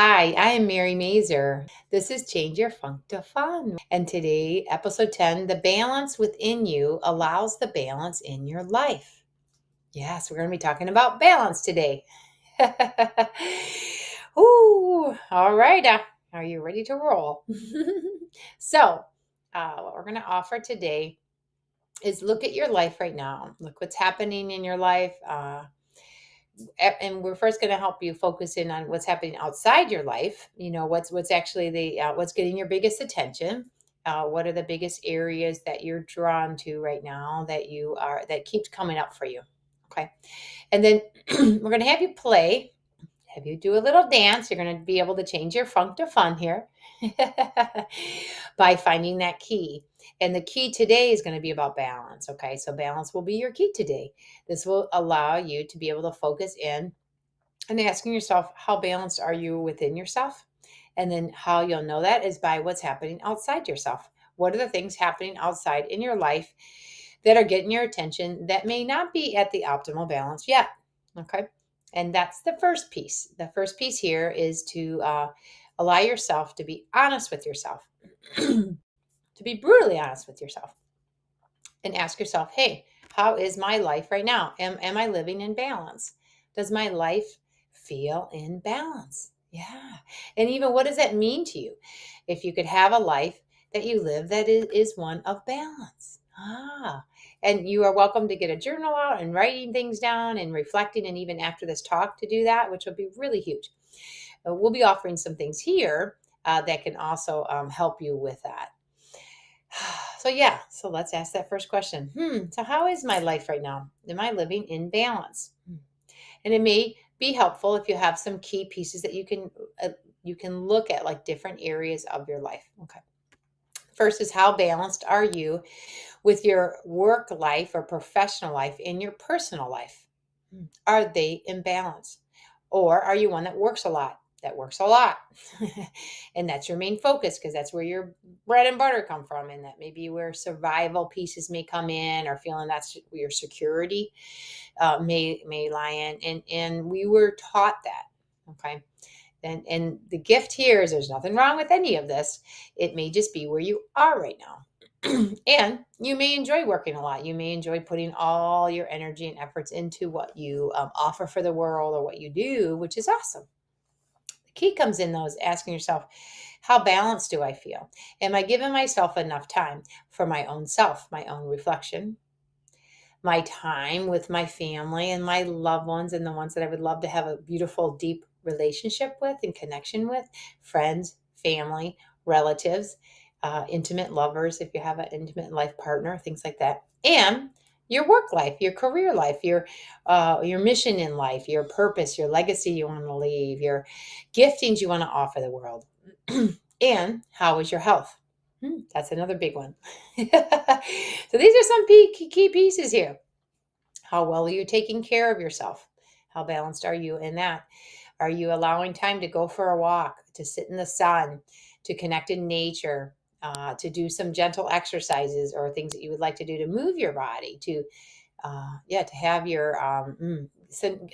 Hi, I am Mary Mazur. This is Change Your Funk to Fun. And today, episode 10, the balance within you allows the balance in your life. Yes, we're going to be talking about balance today. Ooh, all right. Are you ready to roll? So, what we're going to offer today is look at your life right now. Look what's happening in your life. And we're first going to help you focus in on what's happening outside your life. What's actually the what's getting your biggest attention. What are the biggest areas that you're drawn to right now that keeps coming up for you? Okay, and then we're going to have you play, have you do a little dance. You're going to be able to change your funk to fun here by finding that key. And the key today is going to be about balance. Okay, so balance will be your key today. This will allow you to be able to focus in and asking yourself, how balanced are you within yourself? And then how you'll know that is by what's happening outside yourself. What are the things happening outside in your life that are getting your attention that may not be at the optimal balance yet? Okay. And that's the first piece. The first piece here is to allow yourself to be honest with yourself, to be brutally honest with yourself, and ask yourself, hey, how is my life right now? Am I living in balance? Does my life feel in balance? Yeah. And even what does that mean to you? If you could have a life that you live that is one of balance. And you are welcome to get a journal out and writing things down and reflecting, and even after this talk to do that, which will be really huge. We'll be offering some things here that can also help you with that. So let's ask that first question. So how is my life right now? Am I living in balance? And it may be helpful if you have some key pieces that you can look at, like different areas of your life. Okay. First is, how balanced are you with your work life or professional life and your personal life? Are they in balance? Or are you one that works a lot? That works a lot. And that's your main focus, because that's where your bread and butter come from. And that may be where survival pieces may come in, or feeling that's where your security may lie in. And we were taught that. Okay. And the gift here is there's nothing wrong with any of this. It may just be where you are right now. And you may enjoy working a lot. You may enjoy putting all your energy and efforts into what you offer for the world or what you do, which is awesome. The key comes in, though, is asking yourself, how balanced do I feel? Am I giving myself enough time for my own self, my own reflection, my time with my family and my loved ones, and the ones that I would love to have a beautiful, deep relationship with and connection with, friends, family, relatives, intimate lovers, if you have an intimate life partner, things like that. And your work life, your career life, your mission in life, your purpose, your legacy you want to leave, your giftings you want to offer the world. And how is your health? That's another big one. So these are some key pieces here. How well are you taking care of yourself? How balanced are you in that? Are you allowing time to go for a walk, to sit in the sun, to connect in nature, to do some gentle exercises or things that you would like to do to move your body, to have your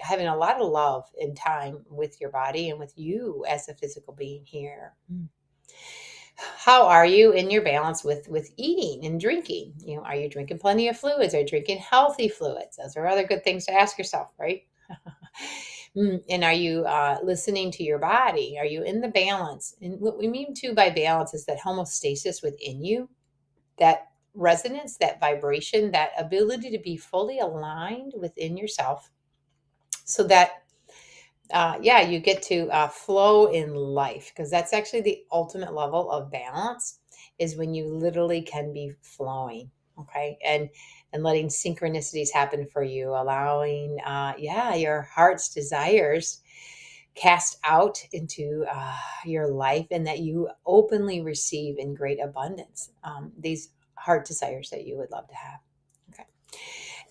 having a lot of love and time with your body and with you as a physical being here. How are you in your balance with eating and drinking? Are you drinking plenty of fluids? Are you drinking healthy fluids? Those are other good things to ask yourself, right? And are you listening to your body? Are you in the balance? And what we mean too by balance is that homeostasis within you, that resonance, that vibration, that ability to be fully aligned within yourself, so that you get to flow in life, because that's actually the ultimate level of balance, is when you literally can be flowing. Okay. And letting synchronicities happen for you, allowing your heart's desires cast out into your life, and that you openly receive in great abundance these heart desires that you would love to have. Okay.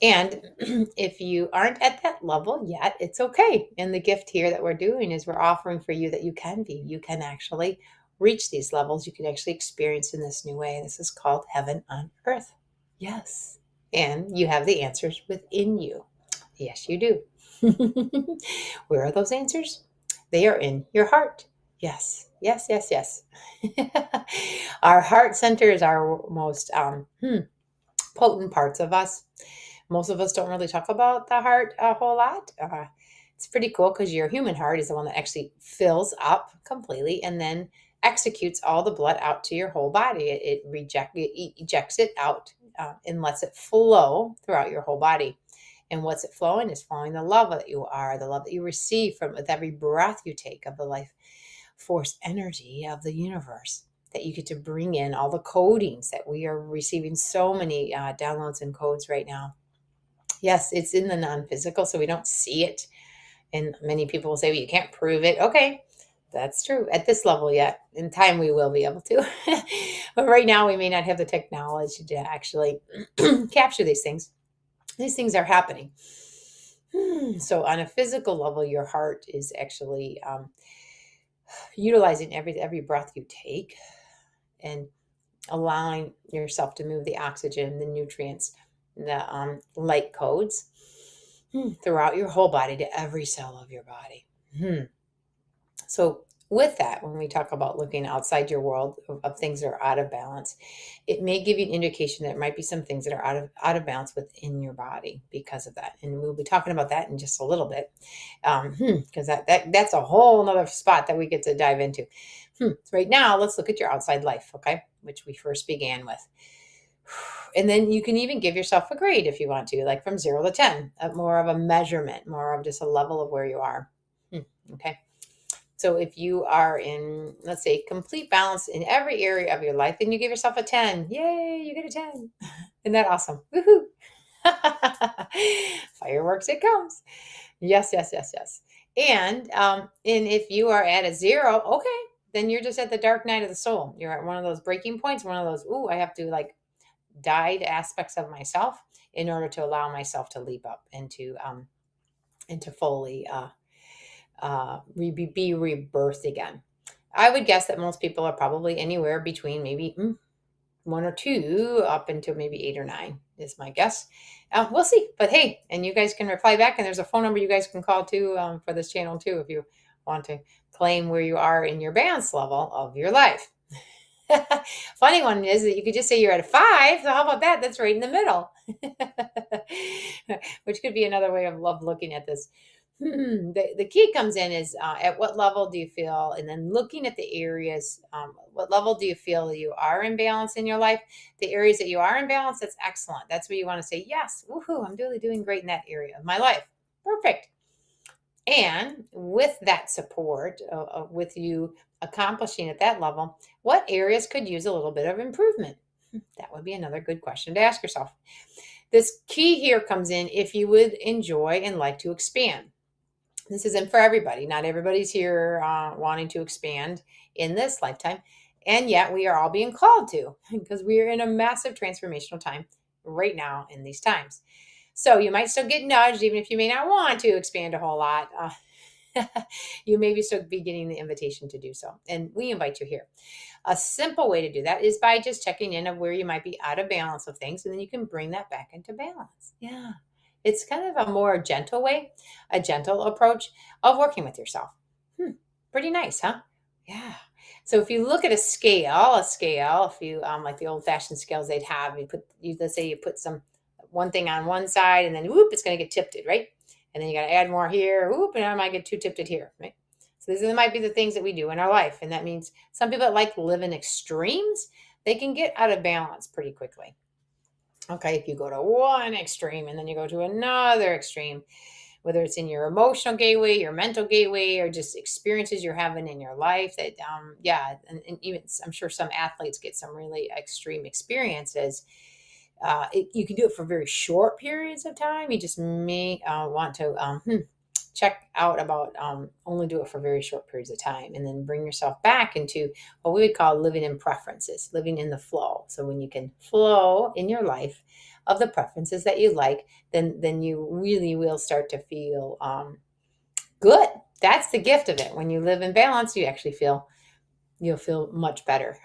And if you aren't at that level yet, it's okay. And the gift here that we're doing is we're offering for you that you can actually reach these levels. You can actually experience in this new way. This is called heaven on earth. Yes. And you have the answers within you. Yes, you do. Where are those answers? They are in your heart. Yes, yes, yes, yes. Our heart center is our most potent parts of us. Most of us don't really talk about the heart a whole lot. It's pretty cool because your human heart is the one that actually fills up completely and then executes all the blood out to your whole body. It ejects it out and lets it flow throughout your whole body. And what's it flowing is flowing the love that you are, the love that you receive from with every breath you take of the life force energy of the universe, that you get to bring in all the codings that we are receiving so many downloads and codes right now. Yes, it's in the non-physical, so we don't see it. And many people will say, well, you can't prove it. Okay, that's true. At this level yet. In time, we will be able to. But right now, we may not have the technology to actually capture these things. These things are happening. So, on a physical level, your heart is actually utilizing every breath you take and allowing yourself to move the oxygen, the nutrients, the light codes throughout your whole body to every cell of your body. So, with that, when we talk about looking outside your world of things that are out of balance, it may give you an indication that there might be some things that are out of balance within your body because of that. And we'll be talking about that in just a little bit, because that's a whole nother spot that we get to dive into. So right now, let's look at your outside life, okay, which we first began with. And then you can even give yourself a grade if you want to, like from 0 to 10, more of a measurement, more of just a level of where you are. Okay. So if you are in, let's say, complete balance in every area of your life, then you give yourself a 10. Yay, you get a 10. Isn't that awesome? Woohoo. Fireworks, it comes. Yes, yes, yes, yes. And if you are at a 0, okay, then you're just at the dark night of the soul. You're at one of those breaking points, one of those, ooh, I have to like die to aspects of myself in order to allow myself to leap up and to fully be rebirthed again. I would guess that most people are probably anywhere between maybe 1 or 2 up into maybe 8 or 9 is my guess. We'll see. But hey, and you guys can reply back, and there's a phone number you guys can call too for this channel too if you want to claim where you are in your balance level of your life. Funny one is that you could just say you're at a 5. So how about that? That's right in the middle, which could be another way of looking at this. The key comes in is at what level do you feel, and then looking at the areas, what level do you feel you are in balance in your life? The areas that you are in balance, that's excellent. That's where you want to say, yes, woohoo, I'm really doing great in that area of my life. Perfect. And with that support, with you accomplishing at that level, what areas could use a little bit of improvement? That would be another good question to ask yourself. This key here comes in if you would enjoy and like to expand. This isn't for everybody. Not everybody's here wanting to expand in this lifetime. And yet we are all being called to because we are in a massive transformational time right now in these times. So you might still get nudged, even if you may not want to expand a whole lot. You maybe still be getting the invitation to do so. And we invite you here. A simple way to do that is by just checking in of where you might be out of balance of things, and then you can bring that back into balance. Yeah. It's kind of a more gentle way, a gentle approach of working with yourself. Pretty nice, huh? Yeah. So if you look at a scale, if you like the old-fashioned scales they'd have, let's say you put one thing on one side, and then whoop, it's going to get tipped, right? And then you got to add more here, whoop, and I might get 2 tipped here, right? So these might be the things that we do in our life, and that means some people that like live in extremes, they can get out of balance pretty quickly. Okay, if you go to one extreme and then you go to another extreme, whether it's in your emotional gateway, your mental gateway, or just experiences you're having in your life that, and even I'm sure some athletes get some really extreme experiences. You can do it for very short periods of time. You just may want to check out about only do it for very short periods of time, and then bring yourself back into what we would call living in preferences, living in the flow. So when you can flow in your life of the preferences that you like, then you really will start to feel good. That's the gift of it. When you live in balance, you'll feel much better.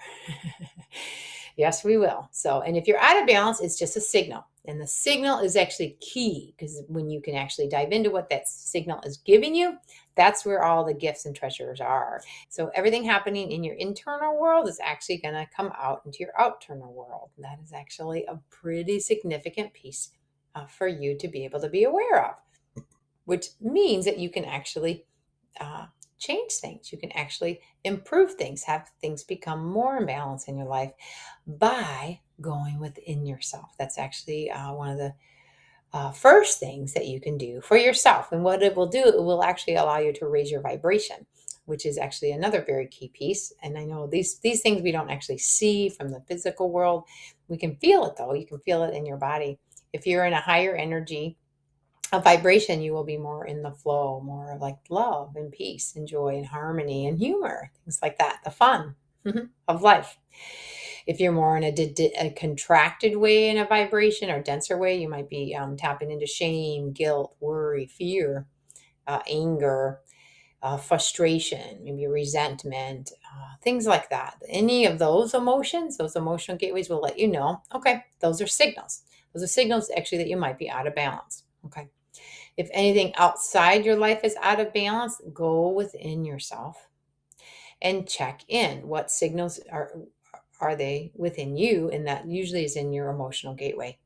Yes, we will. So, and if you're out of balance, it's just a signal. And the signal is actually key, because when you can actually dive into what that signal is giving you, that's where all the gifts and treasures are. So everything happening in your internal world is actually going to come out into your external world. That is actually a pretty significant piece for you to be able to be aware of, which means that you can actually uh, change things. You can actually improve things, have things become more in balance in your life by going within yourself. That's actually one of the first things that you can do for yourself. And what it will do, it will actually allow you to raise your vibration, which is actually another very key piece. And I know these things we don't actually see from the physical world. We can feel it though. You can feel it in your body. If you're in a higher energy, a vibration, you will be more in the flow, more like love and peace and joy and harmony and humor, things like that, the fun of life. If you're more in a contracted way in a vibration or denser way, you might be tapping into shame, guilt, worry, fear, anger, frustration, maybe resentment, things like that. Any of those emotions, those emotional gateways will let you know, okay, those are signals. Those are signals actually that you might be out of balance. Okay. If anything outside your life is out of balance, go within yourself and check in. What signals are they within you? And that usually is in your emotional gateway,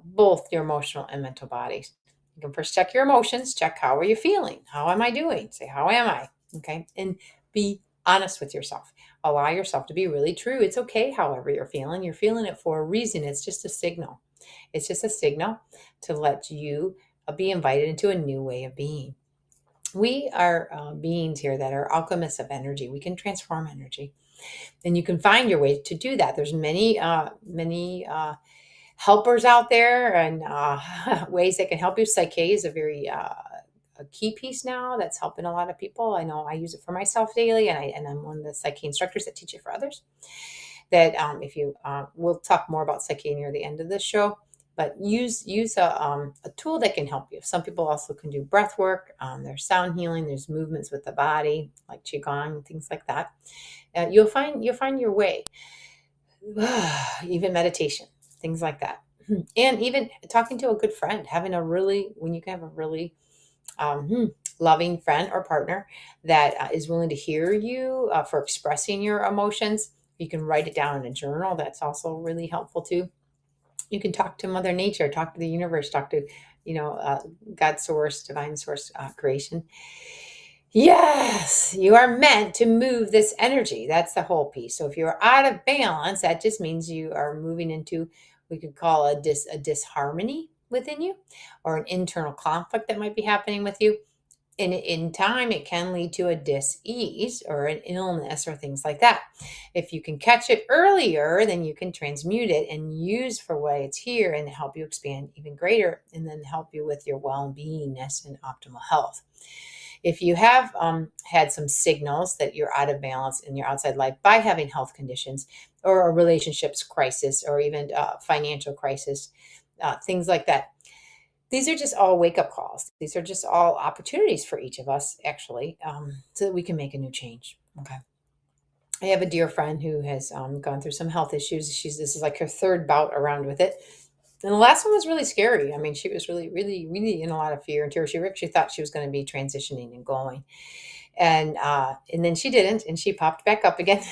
both your emotional and mental bodies. You can first check your emotions, check how are you feeling? How am I doing? Say, how am I? Okay. And be honest with yourself. Allow yourself to be really true. It's okay, however you're feeling. You're feeling it for a reason. It's just a signal. It's just a signal to let you be invited into a new way of being. We are beings here that are alchemists of energy. We can transform energy, and you can find your way to do that. There's many helpers out there, and ways that can help you. PSYCH-K is a very a key piece now that's helping a lot of people. I know I use it for myself daily, and I'm one of the PSYCH-K instructors that teach it for others. That if you we'll talk more about PSYCH-K near the end of the show, but use a tool that can help you. Some people also can do breath work. There's sound healing. There's movements with the body, like qigong, things like that. You'll find your way. Even meditation, things like that, and even talking to a good friend, having a really when you can have a really loving friend or partner that is willing to hear you for expressing your emotions. You can write it down in a journal. That's also really helpful too. You can talk to Mother Nature, talk to the universe, talk to, God source, divine source, creation. Yes, you are meant to move this energy. That's the whole piece. So if you're out of balance, that just means you are moving into, we could call a disharmony within you, or an internal conflict that might be happening with you. And in time, it can lead to a dis-ease or an illness or things like that. If you can catch it earlier, then you can transmute it and use for why it's here and help you expand even greater, and then help you with your well-beingness and optimal health. If you have had some signals that you're out of balance in your outside life by having health conditions or a relationships crisis or even financial crisis, things like that, these are just all wake up calls. These are just all opportunities for each of us, actually, so that we can make a new change. Okay. I have a dear friend who has gone through some health issues. This is like her third bout around with it. And the last one was really scary. I mean, she was really, really, really in a lot of fear and terror. She actually thought she was going to be transitioning and going. And then she didn't, and she popped back up again.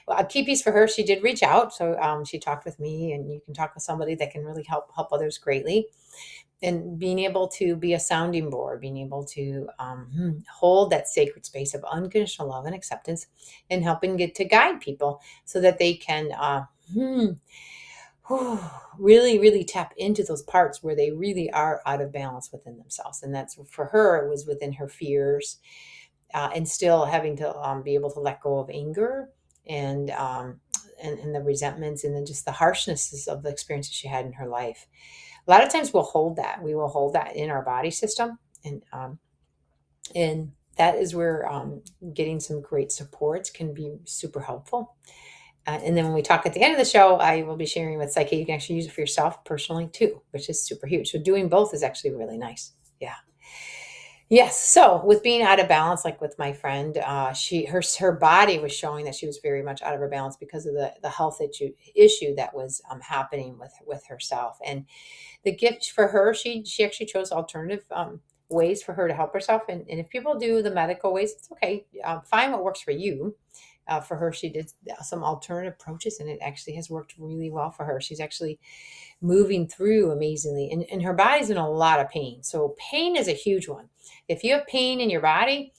Well, a key piece for her, she did reach out. So she talked with me, and you can talk with somebody that can really help others greatly. And being able to be a sounding board, being able to hold that sacred space of unconditional love and acceptance, and helping get to guide people so that they can really, really tap into those parts where they really are out of balance within themselves. And that's for her, it was within her fears, and still having to be able to let go of anger and the resentments, and then just the harshnesses of the experiences she had in her life. A lot of times we'll hold that. We will hold that in our body system, and that is where getting some great supports can be super helpful. And then when we talk at the end of the show, I will be sharing with PSYCH-K. You can actually use it for yourself personally too, which is super huge. So doing both is actually really nice. Yeah. Yes. So with being out of balance, like with my friend, her body was showing that she was very much out of her balance because of the health issue that was happening with herself. And the gift for her, she actually chose alternative ways for her to help herself. And if people do the medical ways, it's okay. Find what works for you. For her, she did some alternative approaches, and it actually has worked really well for her. She's actually moving through amazingly, and her body's in a lot of pain. So pain is a huge one. If you have pain in your body,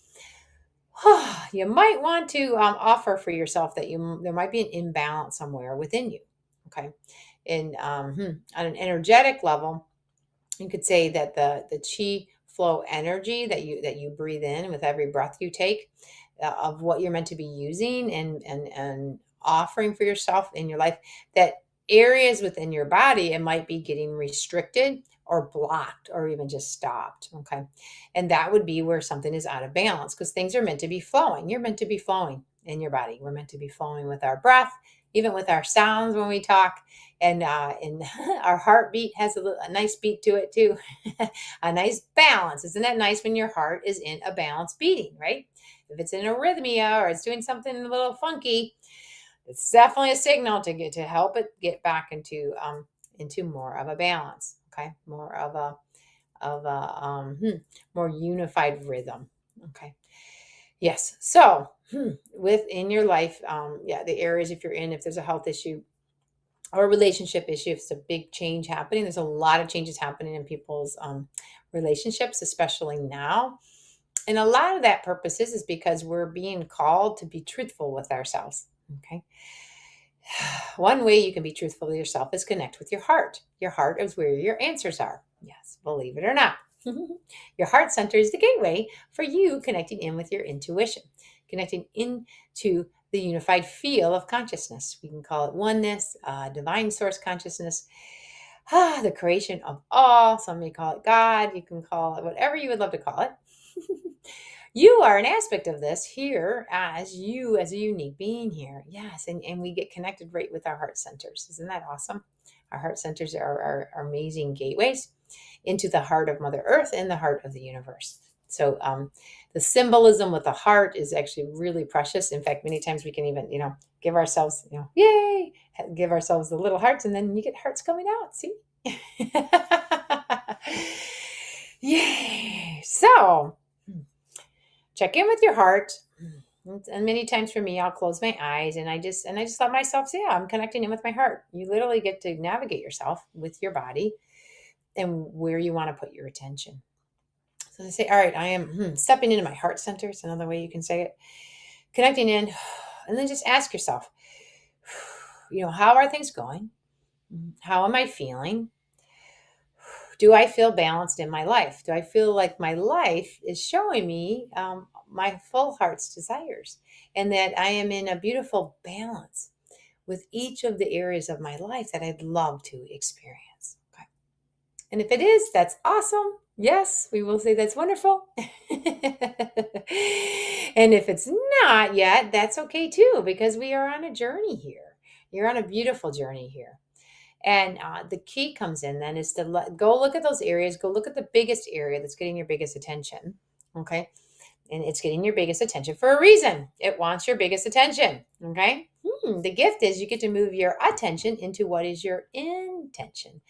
you might want to offer for yourself that there might be an imbalance somewhere within you. Okay, and on an energetic level, you could say that the chi flow energy that you breathe in with every breath you take, of what you're meant to be using and offering for yourself in your life, that areas within your body, it might be getting restricted or blocked or even just stopped. Okay, and that would be where something is out of balance, because things are meant to be flowing. You're meant to be flowing in your body. We're meant to be flowing with our breath, even with our sounds when we talk, and our heartbeat has a nice beat to it too. A nice balance. Isn't that nice when your heart is in a balance beating, right? If it's in arrhythmia or it's doing something a little funky, it's definitely a signal to get to help it get back into more of a balance. Okay, more of a more unified rhythm. Okay, yes. So within your life, yeah, the areas, if you're in, if there's a health issue or a relationship issue, if it's a big change happening, there's a lot of changes happening in people's relationships, especially now. And a lot of that purpose is because we're being called to be truthful with ourselves. Okay. One way you can be truthful with yourself is connect with your heart. Your heart is where your answers are. Yes, believe it or not. Your heart center is the gateway for you connecting in with your intuition, connecting into the unified feel of consciousness. We can call it oneness, divine source consciousness, the creation of all. Some may call it God. You can call it whatever you would love to call it. You are an aspect of this here as you, as a unique being here. Yes. And we get connected right with our heart centers. Isn't that awesome? Our heart centers are amazing gateways into the heart of Mother Earth and the heart of the universe. So the symbolism with the heart is actually really precious. In fact, many times we can even, give ourselves, yay, give ourselves the little hearts, and then you get hearts coming out. See? Yay. So check in with your heart. And many times for me, I'll close my eyes and I just let myself say, yeah, I'm connecting in with my heart. You literally get to navigate yourself with your body and where you want to put your attention. So they say, all right, I am stepping into my heart center. It's another way you can say it. Connecting in, and then just ask yourself, how are things going? How am I feeling? Do I feel balanced in my life? Do I feel like my life is showing me my full heart's desires, and that I am in a beautiful balance with each of the areas of my life that I'd love to experience? Okay. And if it is, that's awesome. Yes, we will say that's wonderful. And if it's not yet, that's okay too, because we are on a journey here. You're on a beautiful journey here. And the key comes in then is to go look at those areas, go look at the biggest area that's getting your biggest attention. Okay. And it's getting your biggest attention for a reason. It wants your biggest attention. Okay. The gift is you get to move your attention into what is your intention.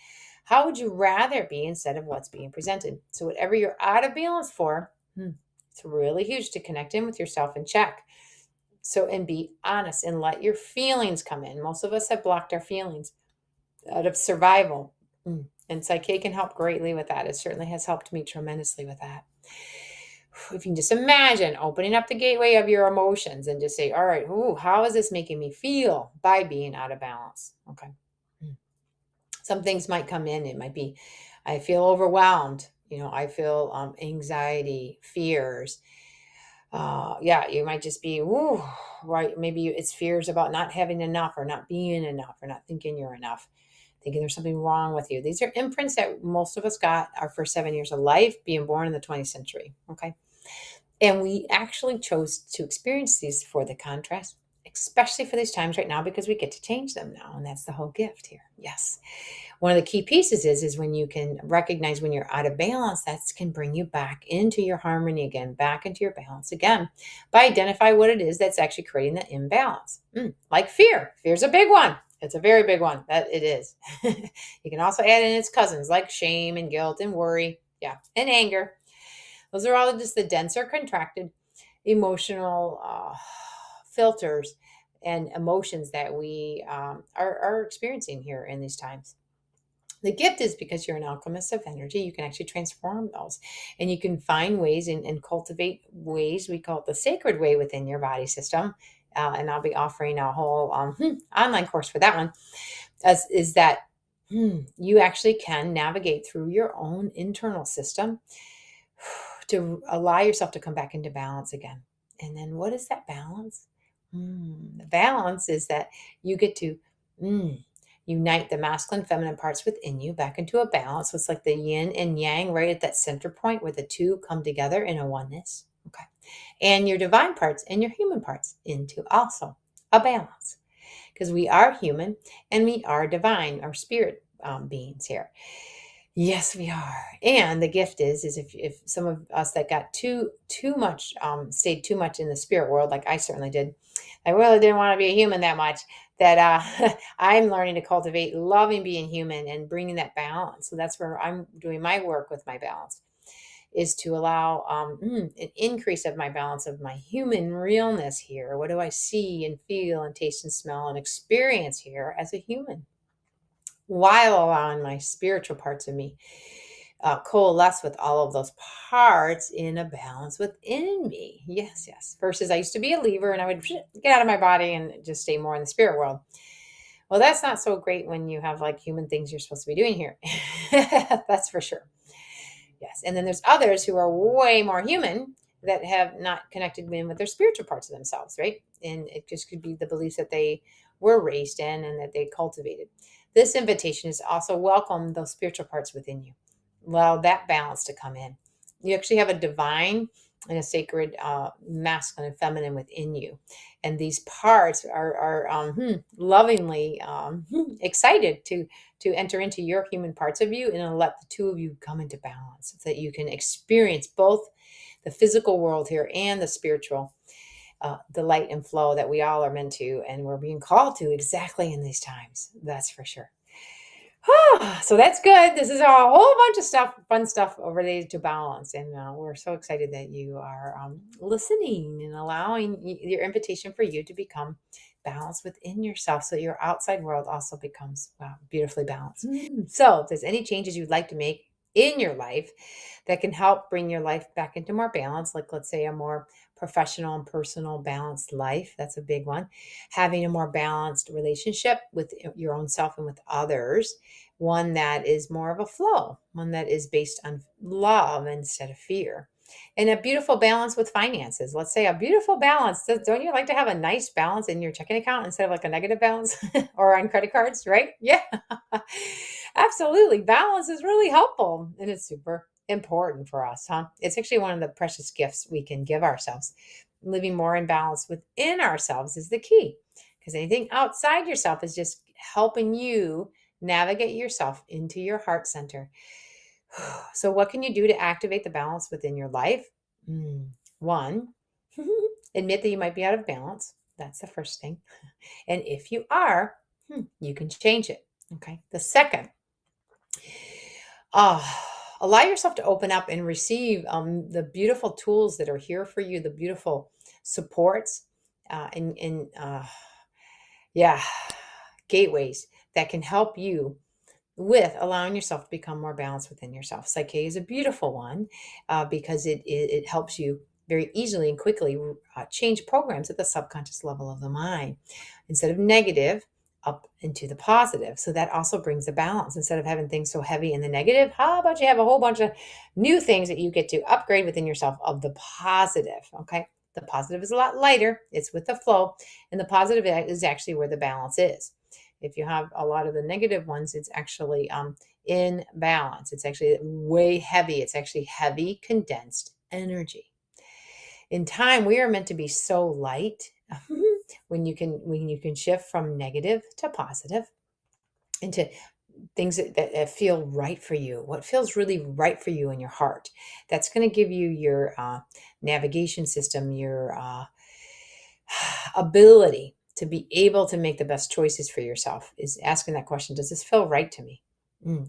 How would you rather be instead of what's being presented? So, whatever you're out of balance for, it's really huge to connect in with yourself and check. So, and be honest and let your feelings come in. Most of us have blocked our feelings out of survival. And PSYCH-K can help greatly with that. It certainly has helped me tremendously with that. If you can just imagine opening up the gateway of your emotions and just say, all right, how is this making me feel by being out of balance? Okay. Some things might come in. It might be, I feel overwhelmed. I feel anxiety, fears. Yeah, you might just be, right. Maybe it's fears about not having enough or not being enough or not thinking you're enough, thinking there's something wrong with you. These are imprints that most of us got our first 7 years of life, being born in the 20th century. Okay. And we actually chose to experience these for the contrast especially for these times right now, because we get to change them now. And that's the whole gift here. Yes. One of the key pieces is when you can recognize when you're out of balance, that can bring you back into your harmony again, back into your balance again, by identify what it is that's actually creating the imbalance. Like fear. Fear's a big one. It's a very big one. That it is. You can also add in its cousins like shame and guilt and worry. Yeah. And anger. Those are all just the denser, contracted emotional filters and emotions that we are experiencing here in these times. The gift is because you're an alchemist of energy, you can actually transform those, and you can find ways and cultivate ways. We call it the sacred way within your body system. And I'll be offering a whole online course for that one. Is that you actually can navigate through your own internal system to allow yourself to come back into balance again. And then what is that balance? The balance is that you get to unite the masculine, feminine parts within you back into a balance. So it's like the yin and yang right at that center point where the two come together in a oneness. Okay. And your divine parts and your human parts into also a balance. Because we are human and we are divine, our spirit beings here. Yes, we are. And the gift is if some of us that got too much, stayed too much in the spirit world, like I certainly did, I really didn't want to be a human that much, that I'm learning to cultivate loving being human and bringing that balance. So that's where I'm doing my work with my balance, is to allow an increase of my balance of my human realness here. What do I see and feel and taste and smell and experience here as a human, while allowing my spiritual parts of me coalesce with all of those parts in a balance within me. Yes, yes. Versus I used to be a lever and I would get out of my body and just stay more in the spirit world. Well, that's not so great when you have like human things you're supposed to be doing here. That's for sure. Yes. And then there's others who are way more human that have not connected in with their spiritual parts of themselves, right? And it just could be the beliefs that they were raised in and that they cultivated. This invitation is also welcome those spiritual parts within you. Allow that balance to come in. You actually have a divine and a sacred masculine and feminine within you. And these parts are lovingly excited to enter into your human parts of you and let the two of you come into balance so that you can experience both the physical world here and the spiritual delight and flow that we all are meant to and we're being called to exactly in these times. That's for sure. So that's good. This is a whole bunch of stuff, fun stuff related to balance. And we're so excited that you are listening and allowing your invitation for you to become balanced within yourself so your outside world also becomes beautifully balanced. So if there's any changes you'd like to make in your life that can help bring your life back into more balance, like let's say a more professional and personal balanced life, that's a big one. Having a more balanced relationship with your own self and with others, one that is more of a flow, one that is based on love instead of fear. And a beautiful balance with finances. Let's say a beautiful balance. Don't you like to have a nice balance in your checking account instead of like a negative balance or on credit cards, right? Yeah, absolutely. Balance is really helpful and it's super important for us, huh? It's actually one of the precious gifts we can give ourselves. Living more in balance within ourselves is the key, because anything outside yourself is just helping you navigate yourself into your heart center. So what can you do to activate the balance within your life? One, admit that you might be out of balance. That's the first thing. And if you are, you can change it. Okay. The second, allow yourself to open up and receive the beautiful tools that are here for you, the beautiful supports and gateways that can help you with allowing yourself to become more balanced within yourself. PSYCH-K is a beautiful one because it helps you very easily and quickly change programs at the subconscious level of the mind. Instead of negative, up into the positive. So that also brings a balance. Instead of having things so heavy in the negative, how about you have a whole bunch of new things that you get to upgrade within yourself of the positive, okay? The positive is a lot lighter. It's with the flow. And the positive is actually where the balance is. If you have a lot of the negative ones, it's actually in balance. It's actually way heavy. It's actually heavy, condensed energy. In time, we are meant to be so light when you can shift from negative to positive into things that feel right for you, what feels really right for you in your heart. That's going to give you your navigation system, your ability to be able to make the best choices for yourself, is asking that question: does this feel right to me?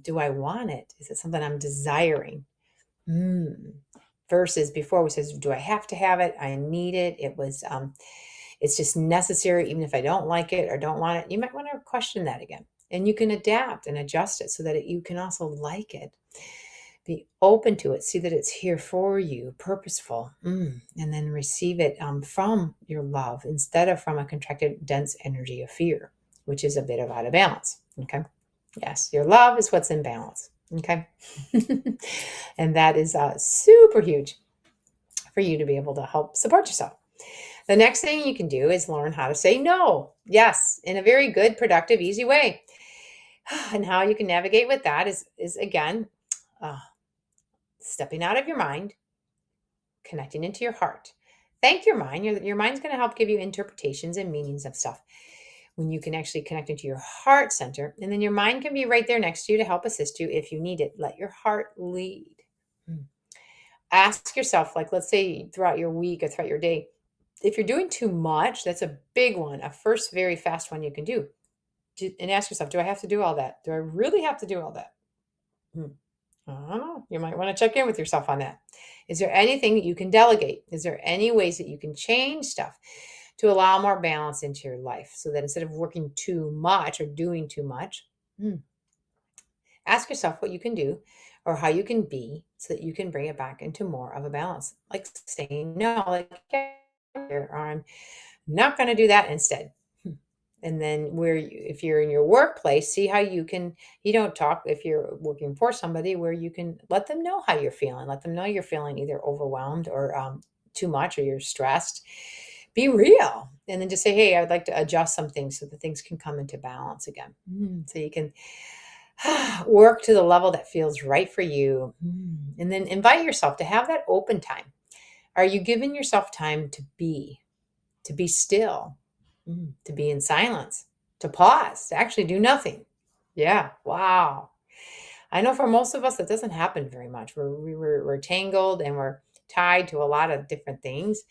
Do I want it? Is it something I'm desiring? Versus before, which says, do I have to have it? I need it. It's just necessary, even if I don't like it or don't want it. You might want to question that again. And you can adapt and adjust it so that you can also like it. Be open to it. See that it's here for you, purposeful, and then receive it from your love instead of from a contracted, dense energy of fear, which is a bit of out of balance. Okay. Yes, your love is what's in balance. Okay. And that is super huge for you to be able to help support yourself. The next thing you can do is learn how to say no. Yes, in a very good, productive, easy way. And how you can navigate with that is again, stepping out of your mind, connecting into your heart. Thank your mind. Your mind's going to help give you interpretations and meanings of stuff. When you can actually connect into your heart center, and then your mind can be right there next to you to help assist you if you need it. Let your heart lead. Ask yourself, like, let's say throughout your week or throughout your day, if you're doing too much, that's a big one, a first very fast one you can do. And ask yourself, do I have to do all that? Do I really have to do all that? I don't know. You might want to check in with yourself on that. Is there anything that you can delegate? Is there any ways that you can change stuff to allow more balance into your life so that instead of working too much or doing too much, ask yourself what you can do or how you can be so that you can bring it back into more of a balance. Like saying no, like, yeah, or I'm not going to do that instead. And then if you're in your workplace, see how you don't talk, if you're working for somebody, where you can let them know how you're feeling. Let them know you're feeling either overwhelmed or too much, or you're stressed. Be real. And then just say, hey, I'd like to adjust some things so that things can come into balance again. So you can work to the level that feels right for you. And then invite yourself to have that open time. Are you giving yourself time to be still, to be in silence, to pause, to actually do nothing? Yeah. Wow. I know for most of us, that doesn't happen very much. We're tangled and we're tied to a lot of different things.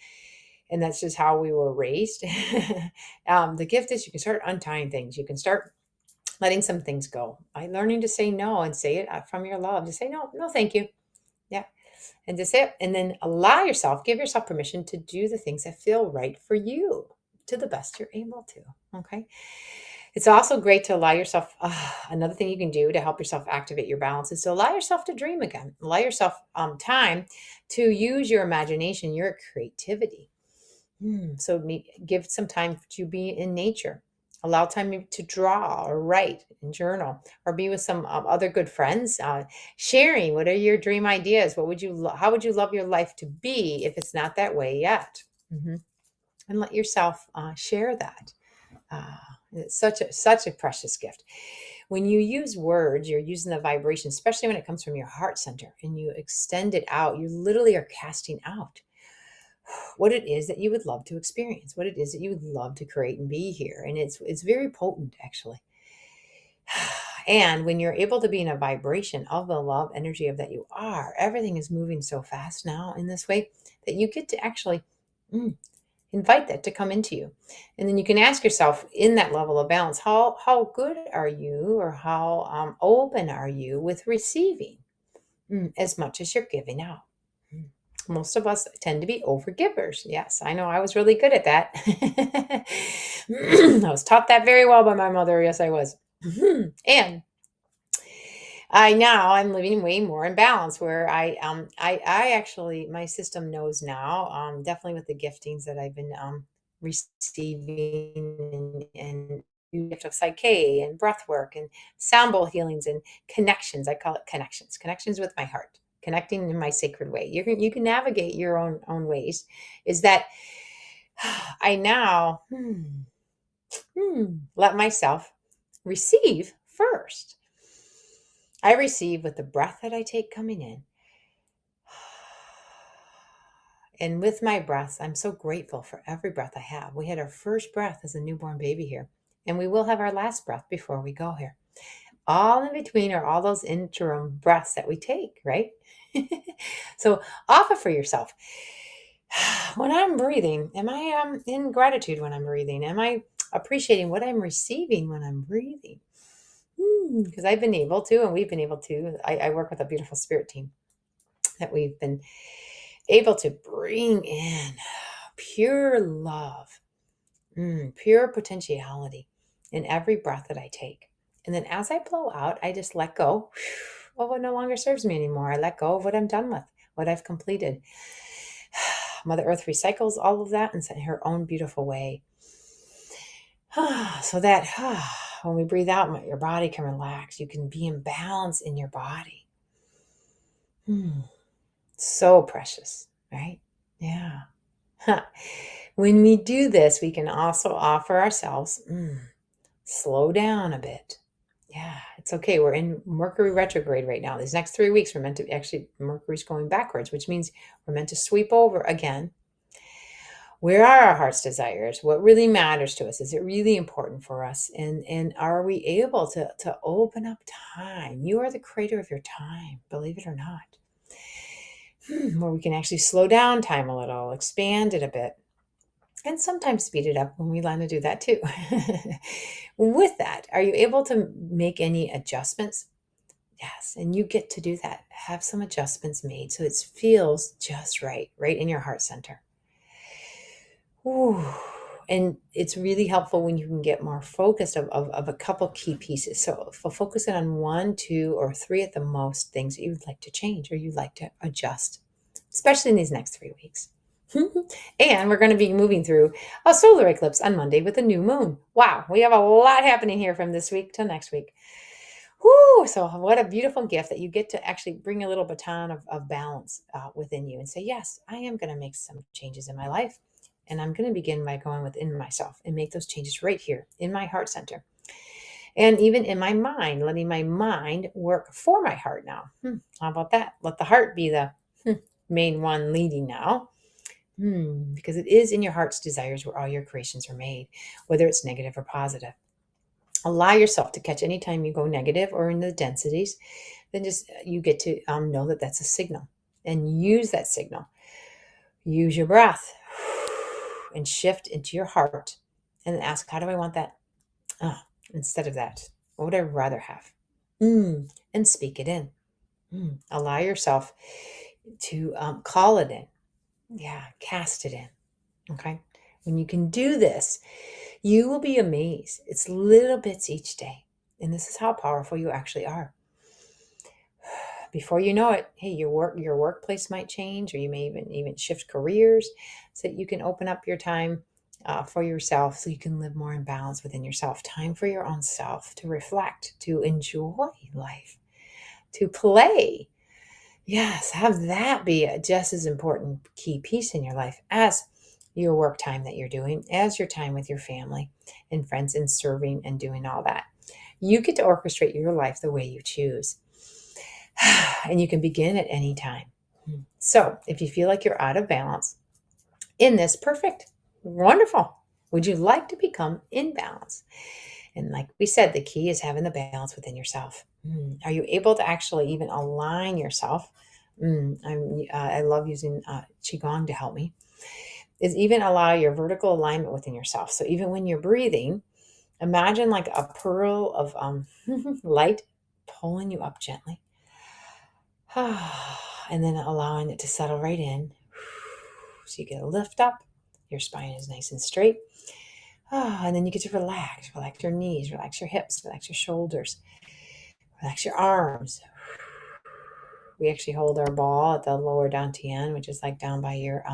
And that's just how we were raised. The gift is you can start untying things. You can start letting some things go by learning to say no, and say it from your love. To say no, no, thank you. Yeah. And to say it, and then give yourself permission to do the things that feel right for you to the best you're able to. Okay. It's also great to allow yourself, another thing you can do to help yourself activate your balance is to allow yourself to dream again. Allow yourself time to use your imagination, your creativity. So give some time to be in nature. Allow time to draw or write and journal, or be with some other good friends, sharing what are your dream ideas. How would you love your life to be if it's not that way yet? And let yourself share that. It's such a precious gift. When you use words, you're using the vibration, especially when it comes from your heart center, and you extend it out. You literally are casting out what it is that you would love to experience, what it is that you would love to create and be here. And it's very potent, actually. And when you're able to be in a vibration of the love energy of that you are, everything is moving so fast now in this way that you get to actually invite that to come into you. And then you can ask yourself, in that level of balance, how good are you, or how open are you with receiving as much as you're giving out? Most of us tend to be overgivers. Yes, I know. I was really good at that. I was taught that very well by my mother. Yes, I was. And I'm living way more in balance, where I actually, my system knows now, definitely with the giftings that I've been receiving, and gift of PSYCH-K and breath work and sound bowl healings and connections. I call it connections with my heart, connecting in my sacred way. You can navigate your own ways. Is that I now let myself receive first. I receive with the breath that I take coming in, And with my breaths, I'm so grateful for every breath I have. We had our first breath as a newborn baby here, and we will have our last breath before we go here. All in between are all those interim breaths that we take, right? So offer for yourself. When I'm breathing, am I in gratitude when I'm breathing? Am I appreciating what I'm receiving when I'm breathing? Because I've been able to, and we've been able to. I work with a beautiful spirit team that we've been able to bring in pure love, pure potentiality in every breath that I take. And then as I blow out, I just let go of what no longer serves me anymore. I let go of what I'm done with, what I've completed. Mother Earth recycles all of that in her own beautiful way. So that when we breathe out, your body can relax. You can be in balance in your body. So precious, right? Yeah. When we do this, we can also offer ourselves, slow down a bit. Yeah, it's okay. We're in Mercury retrograde right now. These next 3 weeks, we're meant to actually, Mercury's going backwards, which means we're meant to sweep over again. Where are our heart's desires? What really matters to us? Is it really important for us? And are we able to open up time? You are the creator of your time, believe it or not. Where we can actually slow down time a little, expand it a bit, and sometimes speed it up when we learn to do that too. With that, are you able to make any adjustments? Yes, and you get to do that. Have some adjustments made so it feels just right in your heart center. Ooh. And it's really helpful when you can get more focused of a couple key pieces. So for focusing on 1, 2, or 3 at the most things that you would like to change or you'd like to adjust, especially in these next 3 weeks. And we're going to be moving through a solar eclipse on Monday with a new moon. Wow, we have a lot happening here from this week till next week. Whoo! So what a beautiful gift that you get to actually bring a little baton of balance within you and say, yes, I am going to make some changes in my life. And I'm going to begin by going within myself and make those changes right here in my heart center. And even in my mind, letting my mind work for my heart now. How about that? Let the heart be the main one leading now. Because it is in your heart's desires where all your creations are made, whether it's negative or positive. Allow yourself to catch anytime you go negative or in the densities, then just you get to know that that's a signal and use that signal. Use your breath and shift into your heart and ask, how do I want that? Instead of that, what would I rather have? And speak it in. Allow yourself to call it in. Yeah, cast it in. Okay. When you can do this, you will be amazed. It's little bits each day. And this is how powerful you actually are. Before you know it, hey, your workplace might change, or you may even shift careers so that you can open up your time for yourself so you can live more in balance within yourself. Time for your own self to reflect, to enjoy life, to play. Yes, have that be a just as important key piece in your life as your work time that you're doing, as your time with your family and friends and serving and doing all that. You get to orchestrate your life the way you choose. And you can begin at any time. So if you feel like you're out of balance in this, perfect, wonderful. Would you like to become in balance? And like we said, the key is having the balance within yourself. Are you able to actually even align yourself? I love using Qigong to help me. Is even allow your vertical alignment within yourself. So even when you're breathing, imagine like a pearl of light pulling you up gently. And then allowing it to settle right in. So you get a lift up. Your spine is nice and straight. And then you get to relax. Relax your knees, relax your hips, relax your shoulders, relax your arms. We actually hold our ball at the lower dantian, which is like down by your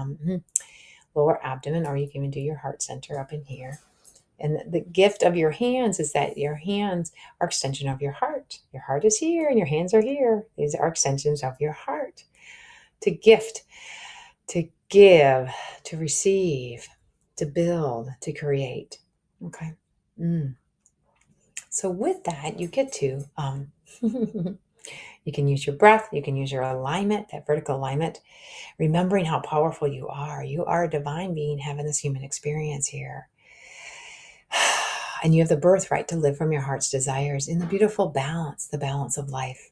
lower abdomen, or you can even do your heart center up in here. And the gift of your hands is that your hands are extension of your heart. Your heart is here and your hands are here. These are extensions of your heart. To gift, to give, to receive, to build, to create. Okay. So with that, you get to You can use your breath. You can use your alignment, that vertical alignment, remembering how powerful you are. You are a divine being having this human experience here. And you have the birthright to live from your heart's desires in the beautiful balance, the balance of life,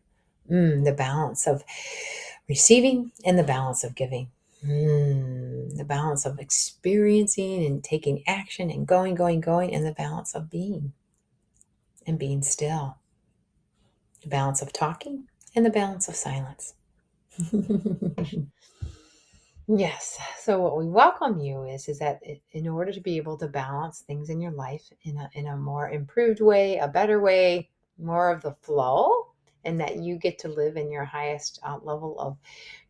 the balance of receiving and the balance of giving, the balance of experiencing and taking action and going, and the balance of being and being still, the balance of talking and the balance of silence. Yes. So what we welcome you is that in order to be able to balance things in your life in a more improved way, a better way, more of the flow, and that you get to live in your highest level of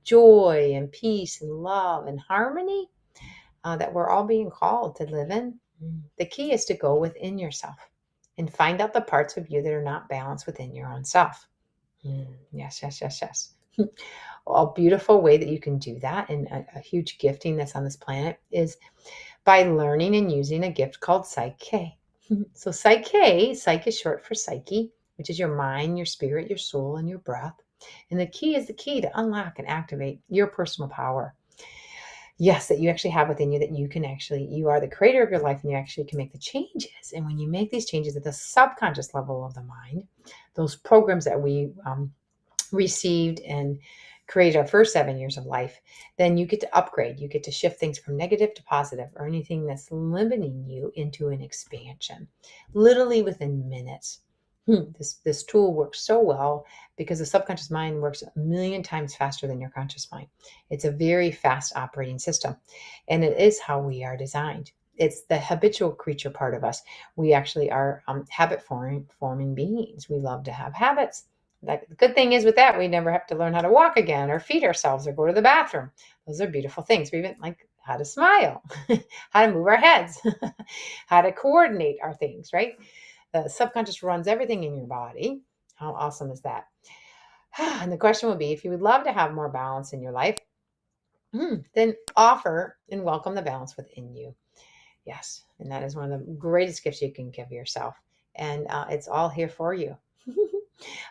joy and peace and love and harmony that we're all being called to live in. The key is to go within yourself and find out the parts of you that are not balanced within your own self. Yes, yes, yes, yes. A beautiful way that you can do that, and a huge gifting that's on this planet, is by learning and using a gift called PSYCH-K. So PSYCH-K, psych is short for psyche, which is your mind, your spirit, your soul, and your breath. And the key is the key to unlock and activate your personal power. Yes, that you actually have within you, that you can actually, you are the creator of your life and you actually can make the changes. And when you make these changes at the subconscious level of the mind, those programs that we received and created our first 7 years of life, then you get to upgrade. You get to shift things from negative to positive, or anything that's limiting you into an expansion, literally within minutes. This tool works so well because the subconscious mind works a million times faster than your conscious mind. It's a very fast operating system, and it is how we are designed. It's the habitual creature part of us. We actually are habit forming beings. We love to have habits. The good thing is with that, we never have to learn how to walk again or feed ourselves or go to the bathroom. Those are beautiful things. We even like how to smile, how to move our heads, how to coordinate our things, right? The subconscious runs everything in your body. How awesome is that? And the question would be, if you would love to have more balance in your life, then offer and welcome the balance within you. Yes. And that is one of the greatest gifts you can give yourself. And it's all here for you.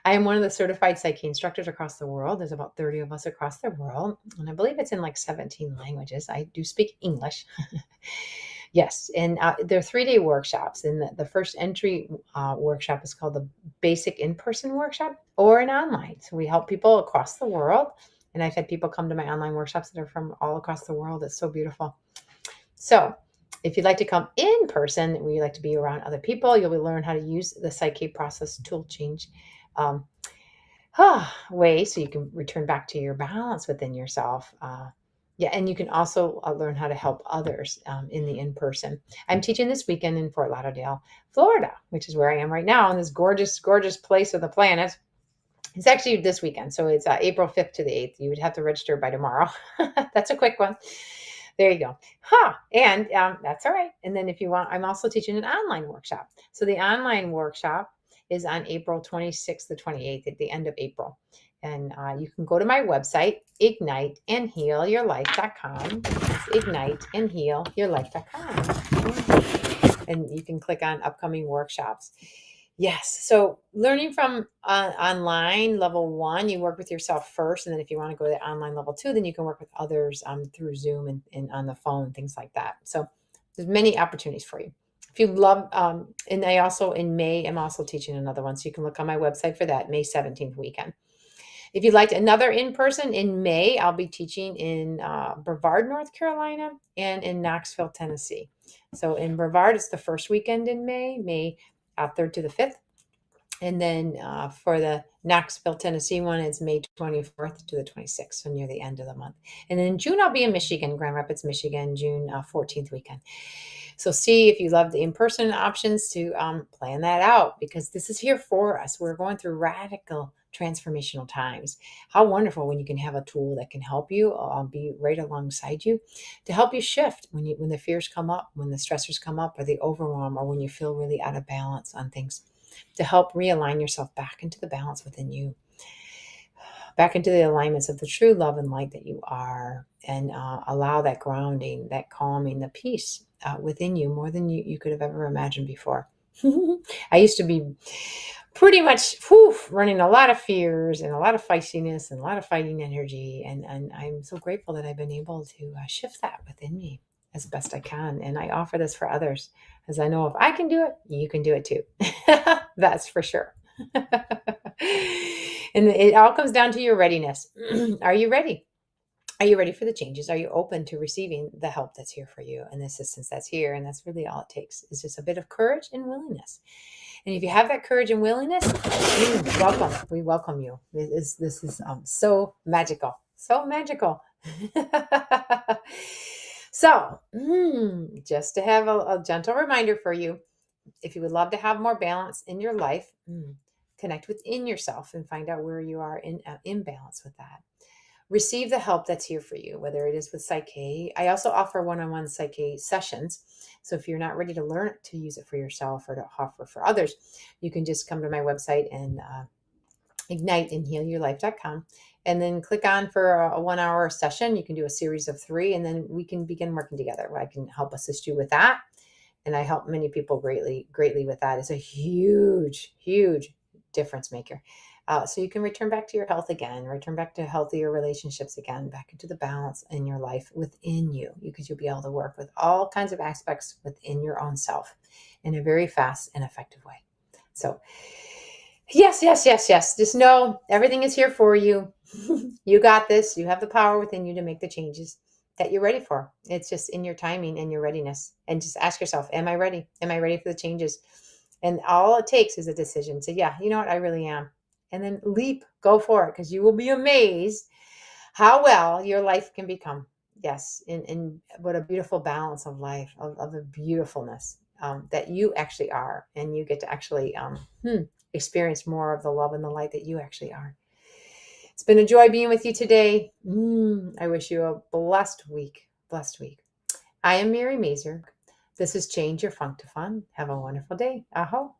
I am one of the certified Psyche instructors across the world. There's about 30 of us across the world, and I believe it's in like 17 languages. I do speak English. Yes, and they're 3-day workshops. And the first entry workshop is called the Basic In-Person Workshop, or an online. So we help people across the world. And I've had people come to my online workshops that are from all across the world. It's so beautiful. So if you'd like to come in person, where you like to be around other people, you'll learn how to use the Psyche process tool change way, so you can return back to your balance within yourself. Yeah, and you can also learn how to help others in the in-person. I'm teaching this weekend in Fort Lauderdale, Florida, which is where I am right now, in this gorgeous, gorgeous place of the planet. It's actually this weekend, so it's April 5th to the 8th. You would have to register by tomorrow. That's a quick one. There you go. And that's all right. And then if you want, I'm also teaching an online workshop. So the online workshop is on April 26th to 28th, at the end of April. And you can go to my website, igniteandhealyourlife.com. It's igniteandhealyourlife.com. And you can click on upcoming workshops. Yes. So learning from online level 1, you work with yourself first. And then if you want to go to the online level 2, then you can work with others through Zoom and on the phone, things like that. So there's many opportunities for you. If you love, and I also in May, I'm also teaching another one. So you can look on my website for that, May 17th weekend. If you'd like another in-person, in May, I'll be teaching in Brevard, North Carolina, and in Knoxville, Tennessee. So in Brevard, it's the first weekend in May 3rd to the 5th. And then for the Knoxville, Tennessee one, it's May 24th to the 26th, so near the end of the month. And then in June, I'll be in Michigan, Grand Rapids, Michigan, June 14th weekend. So see if you love the in-person options to plan that out, because this is here for us. We're going through radical transformational times. How wonderful when you can have a tool that can help you, be right alongside you to help you shift when the fears come up, when the stressors come up, or the overwhelm, or when you feel really out of balance on things, to help realign yourself back into the balance within you, back into the alignments of the true love and light that you are, and allow that grounding, that calming, the peace within you, more than you could have ever imagined before. I used to be pretty much running a lot of fears and a lot of feistiness and a lot of fighting energy. And I'm so grateful that I've been able to shift that within me as best I can. And I offer this for others, as I know if I can do it, you can do it too. That's for sure. And it all comes down to your readiness. Are you ready? Are you ready for the changes? Are you open to receiving the help that's here for you and the assistance that's here? And that's really all it takes, is just a bit of courage and willingness. And if you have that courage and willingness, welcome. We welcome you. This is so magical, so magical. So, just to have a gentle reminder for you, if you would love to have more balance in your life, connect within yourself and find out where you are in imbalance with that. Receive the help that's here for you, whether it is with PSYCH-K. I also offer one-on-one PSYCH-K sessions. So if you're not ready to learn it, to use it for yourself or to offer for others, you can just come to my website and igniteandhealyourlife.com and then click on for a 1 hour session. You can do a series of 3, and then we can begin working together. I can help assist you with that. And I help many people greatly with that. It's a huge, huge difference maker. So you can return back to your health again, return back to healthier relationships again, back into the balance in your life within you, because you'll be able to work with all kinds of aspects within your own self in a very fast and effective way. So yes. Just know everything is here for you. You got this. You have the power within you to make the changes that you're ready for. It's just in your timing and your readiness. And just ask yourself, am I ready? Am I ready for the changes? And all it takes is a decision. So yeah, you know what? I really am. And then leap, go for it, because you will be amazed how well your life can become. Yes. And what a beautiful balance of life, of the beautifulness that you actually are. And you get to actually experience more of the love and the light that you actually are. It's been a joy being with you today. I wish you a blessed week. Blessed week. I am Mary Mazur. This is Change Your Funk to Fun. Have a wonderful day. Aho.